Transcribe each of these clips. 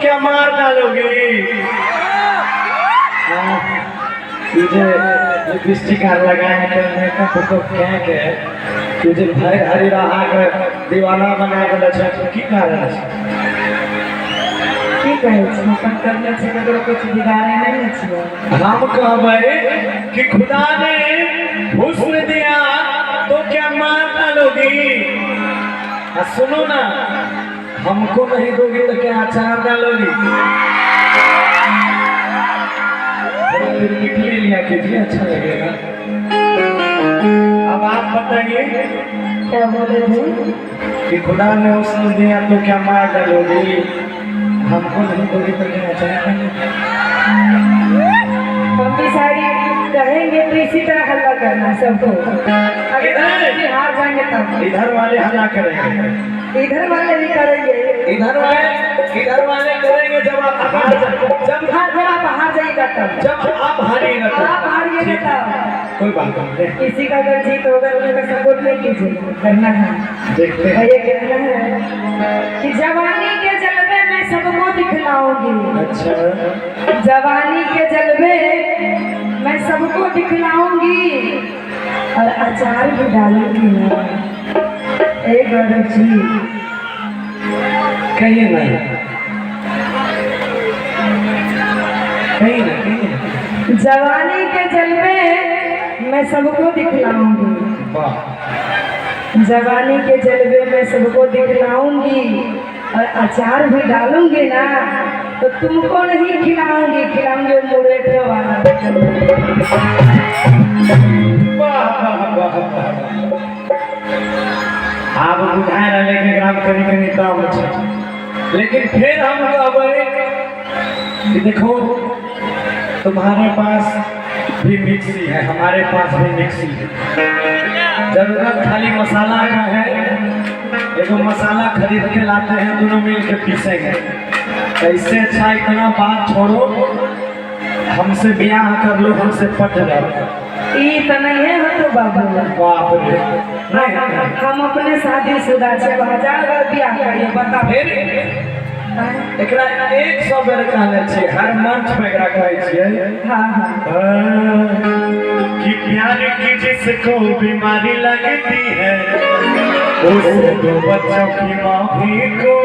क्या मार डालोगी? तुझे लिपस्टिक लगाए तो मेकअप तो क्या के तुझे भर हरी रहा कर दीवाना बना के छ की कारण है? की कहै छी अपन करने से ककरो कुछ बिगाड़े नहीं छी। हम कहबै कि खुदा ने हुस्न दिया तो क्या मार डालोगी? सुनो ना, हमको नहीं दोगी तो क्या अचार डालोगी? फिर निकले लिया कीजिए, अच्छा लगेगा। अब आप बताइए क्या बोले थे कि खुदा ने हुस्न दिया तो क्या मार डालोगी? हमको नहीं दोगी तो क्या अचार डालोगी? हम भी शायरी कहेंगे तो इसी तरह हल्ला करना सबको। अगर हार जाएंगे तब इधर वाले हल्ला करेंगे, इधर वाले भी करेंगे। इधर वाले करेंगे जब आप हार जब आप हार जाइएगा तब, जब आप हारिएगा आप हारिएगा तब कोई बात नहीं, किसी का अगर जीत होगा उनका सपोर्ट नहीं कीजिए, करना है। देखते हैं। ये कहना है कि जवानी के जलवे में सबको दिखलाऊंगी। अच्छा, जवानी के जलवे मैं सबको दिखलाऊंगी और अचार भी डालूंगी ना। एक गौरव जी कहिए ना, कहीं ना। जवानी के जलवे मैं सबको दिखलाऊंगी। वाह, जवानी के जलवे में सबको दिखलाऊंगी और अचार भी डालूंगी ना, तो तुमको नहीं खिलाऊंगी, खिलाऊंगी मुरेठे वाला। आप बुझाए रहे लेकिन ग्राम कहीं दाम अच्छा, लेकिन फिर हम कि देखो तुम्हारे पास भी मिक्सी है, हमारे पास भी मिक्सी है। जरूरत खाली मसाला का है, एगो मसाला खरीद के लाते हैं, दोनों मिल के पीसेंगे। इससे अच्छा इतना बात छोड़ो, हमसे ब्याह कर लो, हमसे पट जाओ। ई तो नहीं है हो तो बाबू। बाप रे, हम अपने शादीशुदा छे, 1000 बार ब्याह करिए, बता। फिर एकरा 100 बेर कहले छी, हर मंच पे एकरा कहै छियै। हाँ हाँ कि प्यार की जिसको बीमारी लगती है उसे दो बच्चों की माँ भी को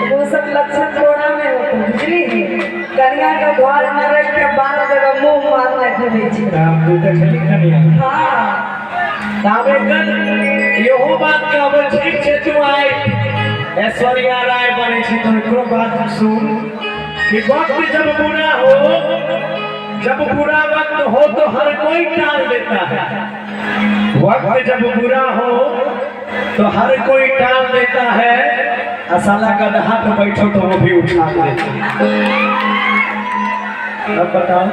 वो सब लक्षण थोड़ा में होते, बुझली? कन्या के घर में रख के 12 जगह मुंह मारने खड़े छी। तू देखली कनिया हाँ ताबे कर यहो बात कहबो ठीक छे, तू आइ ऐश्वर्या राय बने छी तो एकरो बात सुन कि वक्त जब बुरा हो, जब बुरा वक्त हो तो हर कोई टाल देता है। वक्त जब बुरा हो तो हर कोई टाल देता है, असाला गदहा पे बैठो तो वो भी उठा देता है। अब बताओ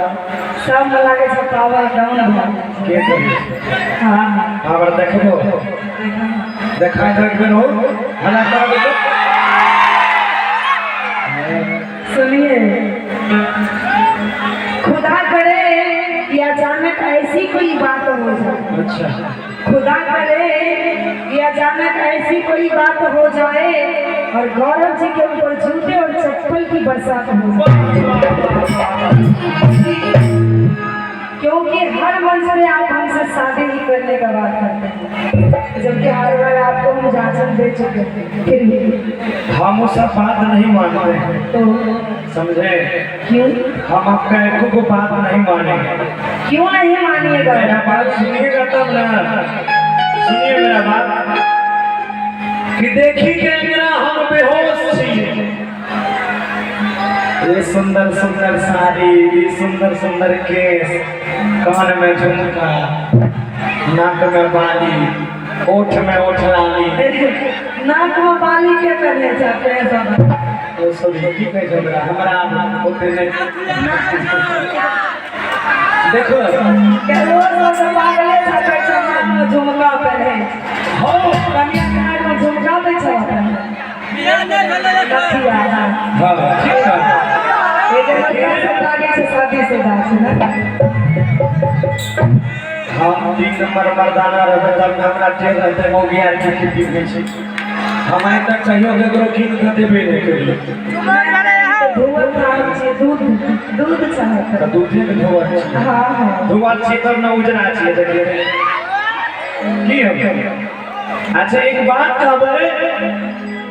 सब में लागे छै पावर डाउन भऽ के करी? हाँ पावर देखबो, देखाय देख बेर हो हला कर दो। सुनिए, खुदा करे कि अचानक ऐसी कोई बात हो जाए। अच्छा, खुदा करे कि अचानक ऐसी कोई बात हो जाए और गौरव जी के ऊपर जूते और चप्पल की बरसात हो जाए। क्योंकि हर मंच में आप हमसे शादी ही करने का बात करते हैं, जबकि हर बार आपको हम जांचन दे चुके हैं, फिर भी हम वो सब बात नहीं मानते हैं, तो समझे? क्यों हम आपका एको को बात नहीं मानेंगे। क्यों नहीं मानिएगा? मेरा बात सुनिएगा तब ना, सुनिए मेरा बात कि देखी के मेरा हम बेहोश छी। ये सुंदर सुंदर साड़ी, ये सुंदर सुंदर केस, कान में झुमका, नाक में बाली, ओठ में ओठलानी, नाक में बाली के करने चाहते हैं सब? तो सब की कह जरा हमरा होते नहीं। देखो क्या वो सब पागले छाते नाक में झुमका पहने हो, कन्या के नाक में झुमका दे छाते कथी आना हां ठीक है। ये लड़का सब लागे से शादीशुदा छै ना। हम 3 नंबर मर्दाना रहते तब हमरा टेर रहते मौगियार की खेती में छी। हमारे तक कहियो केकरो कीन के देबे नहीं करी धोवल खाए छे दूध दूध चाहत तो दूधे के धोआ छी हाँ हाँ धोआ छी तब ना उजरा छी देखिए की हम अच्छा एक बात कहबै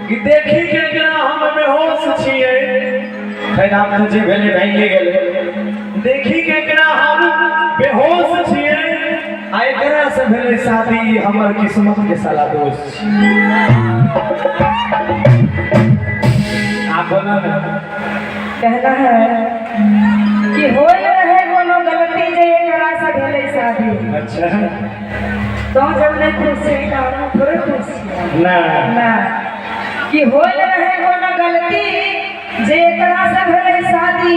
कि देखी के एकरा हम बेहोश छिए खैर आप तो जे भेले भाइए गेले देखी के एकरा हम बेहोश छिए आ एकरा से भेले शादी हमर किस्मत के साला दोस्त छी आप बोला ना कहना है कि होय रहे कोनो गलती जे एकरा से भेले शादी अच्छा तो जब ने खुश से काम थोड़े खुश ना ना कि होय रहे कोनो गलती जे एकरा से भेले शादी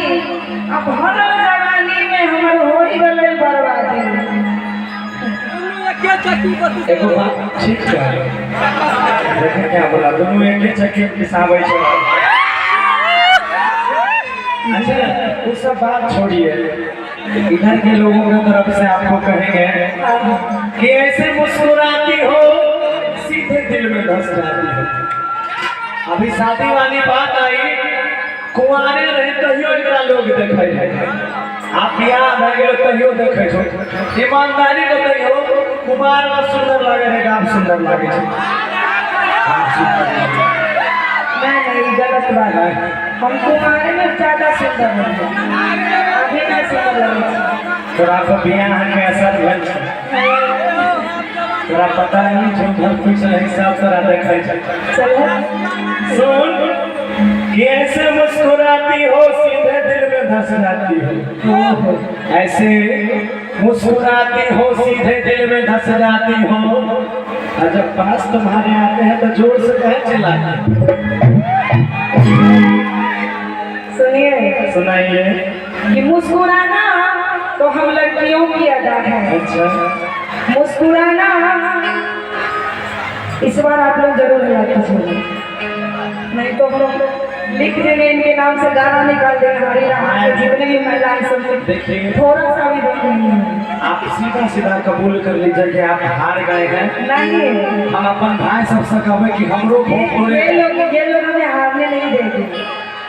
अब हर जवानी में हमर होई गेले बर्बादी एगो बात ठीक है देखे क्या बोला दोनों एक ही चक्की पिसाबै छै अच्छा वो सब बात छोड़िए इधर के लोगों की तरफ से आपको कहेंगे कि ऐसे मुस्कुराती हो सीधे दिल में धस जाती हो अभी शादी वाली बात आई कुंवारे रहे कहियो एकरा लोग देखे है आप बियाह भए गेल कहियो देखे छो ईमानदारी बतैयो कुमार में सुंदर लागे है आप सुंदर लागे छै नहीं गलत बात है हम कुमारे में ज्यादा सुंदर हैं अभी ना सुंदर लगे तोरा को बियाह के असर भेल छै तोरा पता नहीं जो घर कुछ नहीं सब तोरा देखे छै चलो सुन कि ऐसे मुस्कुराती हो सीधे दिल में धस जाती हो ऐसे मुस्कुराती हो सीधे दिल में धस जाती हो और जब पास तुम्हारे आते हैं तो जोर से कहे चिल्लाते सुनिए सुनाइए कि मुस्कुराना तो हम लड़कियों की अदा है अच्छा मुस्कुराना इस बार आप लोग जरूर याद कीजिए नहीं तो हम लोग लिख देंगे इनके नाम से गाना निकाल देंगे हमारी राह के जितने भी महिलाएं सुनते देखिए थोड़ा सा भी दुख नहीं है आप सीधा सीधा कबूल कर लीजिए कि आप हार गए हैं नहीं हम अपन भाई सबसे कहबे कि हमरो बहुत ये लोग हमें हारने नहीं देंगे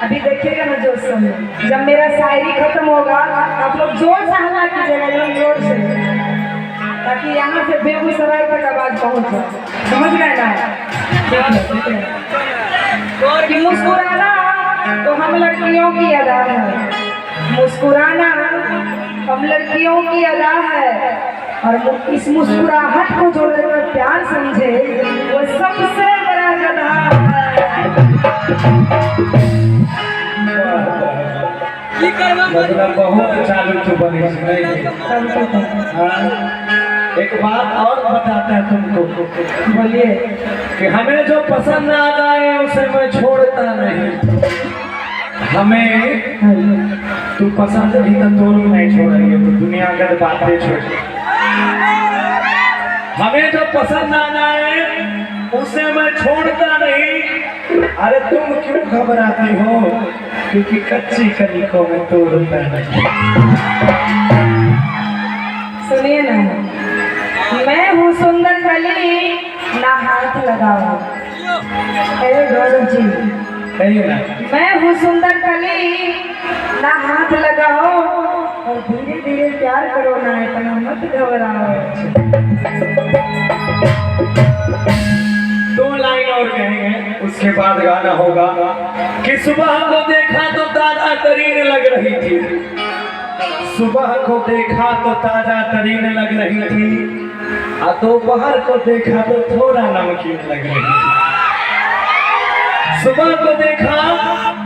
अभी देखिएगा ना जोश से जब मेरा शायरी खत्म होगा आप लोग जोर से हल्ला कीजिएगा एकदम जोर से ताकि यहाँ से बेगूसराय तक आवाज पहुँच जाए समझ गए ना कि मुस्कुराना तो हम लड़कियों की अदा है मुस्कुराना हम लड़कियों की अदा है और इस मुस्कुराहट को जो लोग प्यार समझे वो सबसे बड़ा गधा है मतलब बहुत चालू तो बने एक बात और बताते हैं तुमको बोलिए कि हमें जो पसंद आ जाए उसे मैं छोड़ता नहीं हमें तू पसंद भी तो तोड़ नहीं छोड़ेंगे तो दुनिया का बातें छोड़ हमें जो पसंद आ जाए उसे मैं छोड़ता नहीं अरे तुम क्यों घबराती हो क्योंकि कच्ची कली को मैं तोड़ता नहीं सुनिए ना मैं हूँ सुंदर कली ना हाथ लगाओ अरे गौरव जी कहिए ना मैं हूँ सुंदर कली ना हाथ लगाओ और धीरे धीरे प्यार करो ना इतना मत घबराओ 2 लाइन और कहेंगे उसके बाद गाना होगा कि सुबह को देखा तो ताजा तरीन लग रही थी सुबह को देखा तो ताजा तरीन लग रही थी और दोपहर को देखा तो थोड़ा नमकीन लग रही थी सुबह को देखा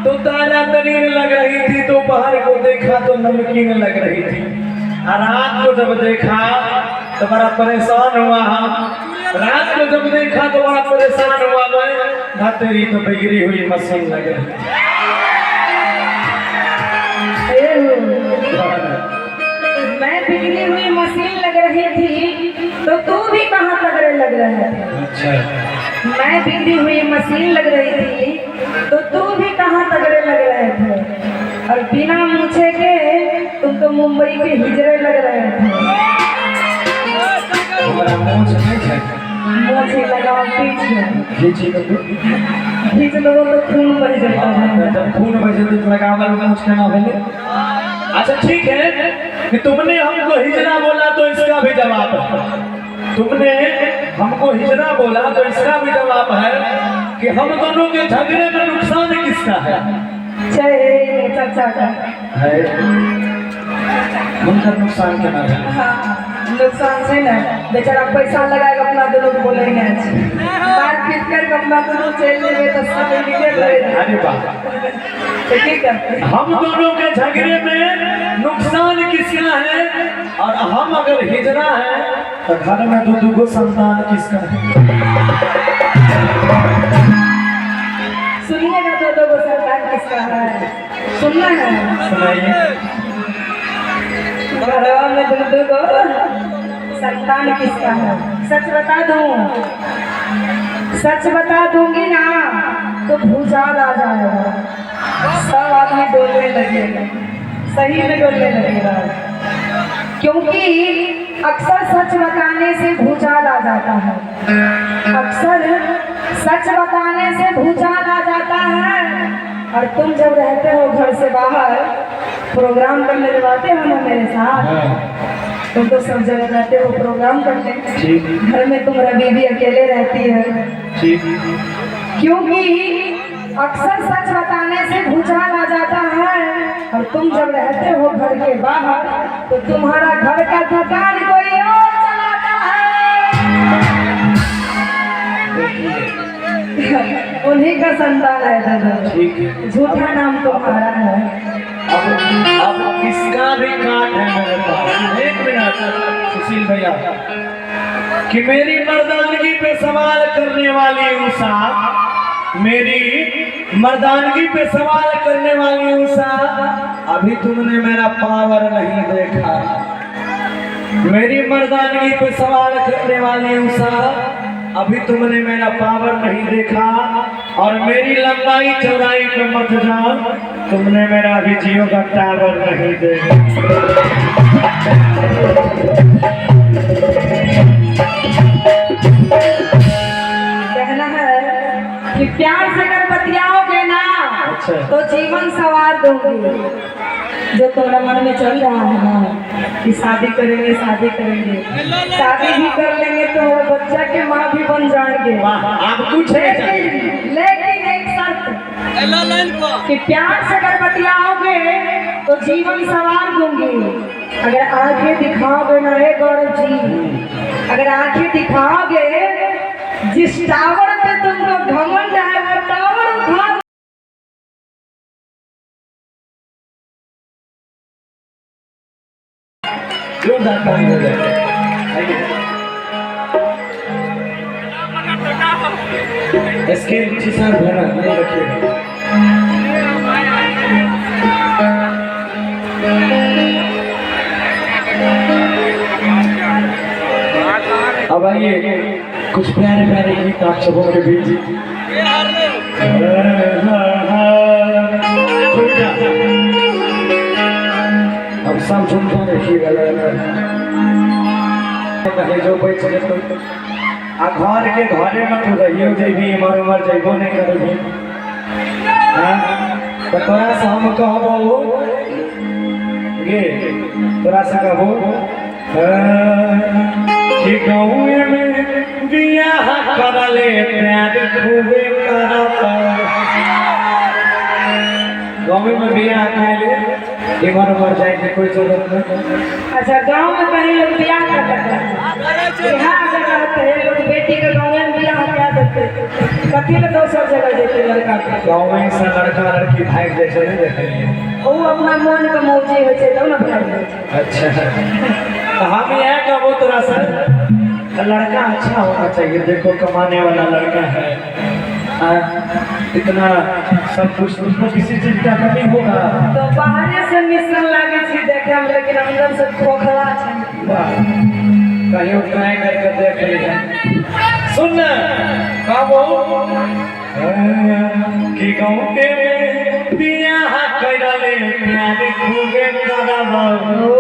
तो ताजा तरीन लग रही थी दोपहर को देखा तो नमकीन लग रही थी और रात को जब देखा तो बड़ा परेशान हुआ रात को जब देखा तो बड़ा परेशान हुआ मैं तेरी तो बिगड़ी हुई मशीन लग रही थी मैं बिगड़ी हुई मशीन लग रही थी तो तू भी कहाँ तगड़े लग रहे थे अच्छा मैं बिगड़ी हुई मशीन लग रही थी तो तू भी कहाँ तगड़े लग रहे थे और बिना मूछे के तुम तो मुंबई के हिजड़े लग रहे थे हमारा मूछ नहीं है मोछे लगाओ पीछे खींची तो खींच लो तो खून बह जाता है। जब खून बजे तो लगावल में मुझके ना भेले। अच्छा ठीक है कि तुमने हमको हिजरा बोला तो इसका भी जवाब है। तुमने हमको हिजरा बोला तो इसका भी जवाब है कि हम दोनों के झगड़े में नुकसान किसका है? चाहे चाचा का है उनका नुकसान क्या है? हाँ, नुकसान से ना बेचारा पैसा लगाएगा अपना दोनों को बोले नहीं मार पीट कर अपना दोनों चल लेवे तो सब निकल रहे। अरे बाप तो ठीक है हम दोनों के झगड़े में नुकसान किसका है? और हम अगर हिजरा है तो घर में दो दो संतान किसका है? सुनिएगा दो दो सरकार किसका है सुनना है। सुनाइए। घरवा में दो दो संतान किसका है? सच बता दूं, सच बता दूंगी ना तो भूचाल आ जाएगा, सब आदमी डोलने लगेगा, सही में डोलने लगेगा। क्योंकि अक्सर सच बताने से भूचाल आ जाता है, अक्सर सच बताने से भूचाल आ जाता है। और तुम जब रहते हो घर से बाहर प्रोग्राम करने जाते हो ना मेरे साथ, तुम तो सब जगह रहते हो प्रोग्राम करने, घर में तुम्हारा बीवी अकेले रहती है। क्योंकि अक्सर सच बताने से भूचाल आ जाता है। और तुम जब रहते हो घर के बाहर तो तुम्हारा घर का दुकान कोई और चलाता है। उन्हीं का संतान है दादा, झूठा नाम तुम्हारा है। अब किसका भी काट है मेरे पास? एक मिनट सुशील भैया, कि मेरी मर्दानगी पे सवाल करने वाली उषा, मेरी मर्दानगी पे सवाल करने वाली उषा, अभी तुमने मेरा पावर नहीं देखा। मेरी मर्दानगी पे सवाल करने वाली उषा, अभी तुमने मेरा पावर नहीं देखा। और मेरी लंबाई चौड़ाई पे मत जाओ, तुमने मेरा अभी जियो का टावर नहीं देखा। कहना है कि प्यार से अगर बतियाओगे ना अच्छा। तो जीवन सवार दूंगी। जो तुम्हारा मन में चल रहा है ना कि शादी करेंगे शादी करेंगे, शादी भी कर लेंगे तो बच्चा के माँ भी बन जाएंगे। आप कुछ लेकिन एक शर्त कि प्यार से अगर बतियाओगे तो जीवन सवार दूंगी। अगर आंखें दिखाओगे ना हे गौरव जी, अगर आंखें दिखाओगे, जिस टावर पे तुमको घमंड है वो टावर उठा इसके नीचे सर भरा नहीं रखिएगा। अब आइए कुछ प्यारे प्यारे गीत आप सबों के बीच। अब सब सुनते रखिएगा। जो बैठ तो आ घर के घरे में तू रहियो जेबी, इमर उमर जेबो नहीं करबी। तो तोरा से हम कहबो गे, तोरा से कहबो कि गाँव में बियाह करले प्यार खूबे करता। गाँव में बियाह करले इमर उमर जाए की कोई जरूरत नहीं। अच्छा, गांव में कहीं लोग बियाह करते हैं, बिहार अगर रहते हैं लोग बेटी के गाँव में बियाह क्या देते, कथी में दोसर जगह देते लड़का के। गाँव में से लड़का लड़की भाग जैसे नहीं देखे, वो अपना मन के मौजी हो तब ना भाग। अच्छा, हम यह कहबो तोरा सर, लड़का अच्छा होना चाहिए। देखो कमाने वाला लड़का है, इतना सब कुछ, उसको किसी चीज का कमी होगा तो बाहर से मिश्रण लागे छी देखे हम, लेकिन अंदर से खोखला छै। कहीं ट्राई करके देख लीजिए। सुन कहबो कि गाँव के बियाह करले प्यार खूबे करबो।